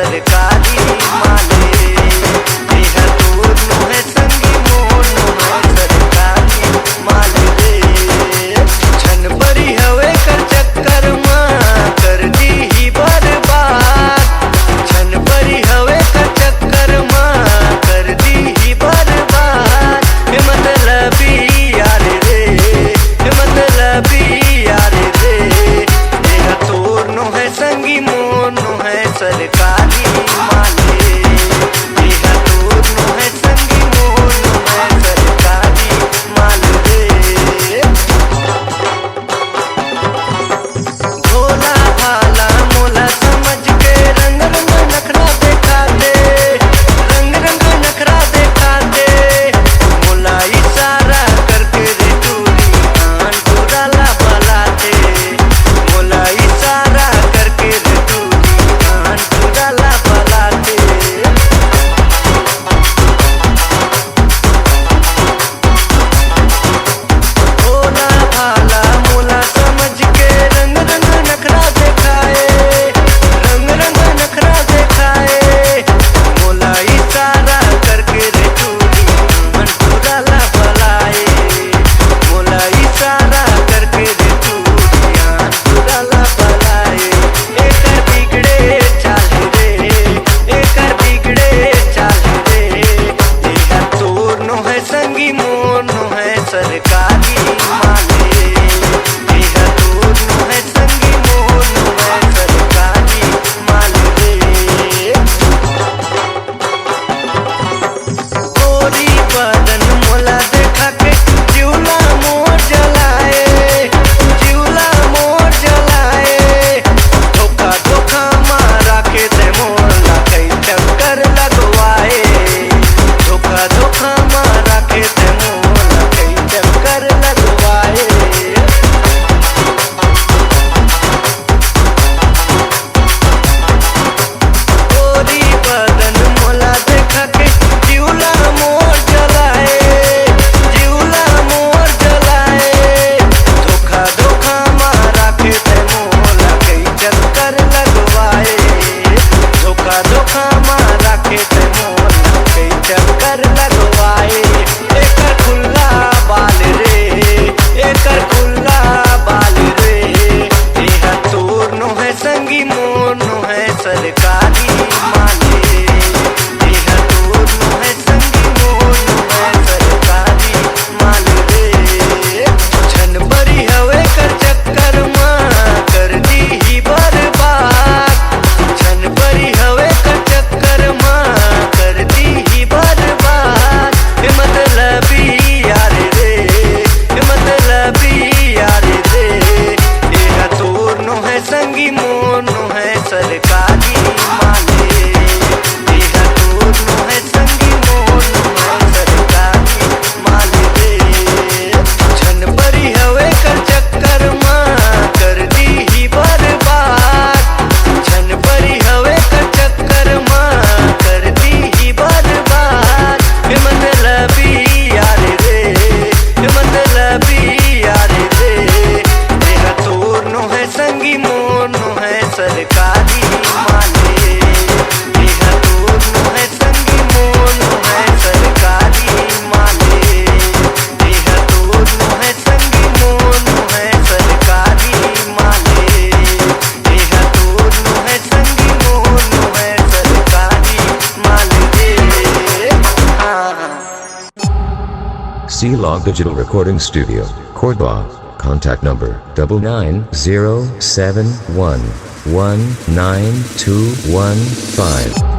सरकारी माले देह दूर नो है संगी मोर नो है सरकारी माले रे छन बरी हवे कर चक्कर मां कर दी ही बर्बाद छन बरी हवे कर चक्कर मां कर दी ही बर्बाद हे मतलबी यार रे हे मतलबी यार रे देह तोर नो है संगी मोर नो है सरकारी माले देह तोर नो है संगी मोर नो है सरकारी माले रे भोला भाला मोला समझ के रंग रंग नखरा देखा दे रंग रंग नखरा देखा दे मोला इशारा करके रे टूरी कान टूराला बलाते मोला इशारा करके रे टूरी कान टूराला बलाते भोला भाला मोला समझ के रंग रंग नखरा दिखाए रंग रंग नखरा दिखाए मोला इशारा करके रे टूरी मन टूराला बलाए मोला इशारा करके रे टूरी कान टूराला बलाए एकर बिगड़े चाले रे एकर बिगड़े चाले रे देह तोर नो है संगी मोर नो है सरकारी माले देह तोर नो है संगी मोर नो है सरकारी माले रे गोरी बदन मोला देखा के जिउला मोर जलाए जिउला मोर जलाए धोखा धोखा मारा के ते मोला कई चक्कर लगवाए धोखा धोखा मारा के ते मोला कई चक्कर लगवाए गोरी बदन मोला देखा के जिउला मोर जलाए जिउला मोर जलाए धोखा धोखा मारा के ते मोला कई चक्कर लगवाए धोखा धोखा मारा के ते मोला कई चक्कर लगवाए एकर खुल्ला बाल रे एकर खुल्ला बाल रे देह तोर नो है संगी मोर नो है सरकारी माले देह तोर नो है संगी मोर नो है सरकारी माले रे छन बरी हवे कर चक्कर मां कर दी ही बर्बाद छन बरी हवे कर चक्कर मां कर दी ही बर्बाद हे मतलबी यार रे हे मतलबी यार रे देह तोर नो है संगी मोर नो है सरकारी माले देह तोर नो है संगी मोर नो है सरकारी माले रे छन बरी हवे कर चक्कर मां कर दी ही बर्बाद छन बरी हवे कर चक्कर मां कर दी ही बर्बाद हे मतलबी यार रे हे मतलबी यार रे देह तोर नो है संगी मोर नो है सरकारी माले देह तोर नो है संगी मोर नो है सरकारी माले देह तोर नो है संगी मोर नो है सरकारी माले देह तोर नो है संगी मोर नो है सरकारी माले हाँ C-Log Digital Recording Studio, Cordoba. Contact number 99071192115.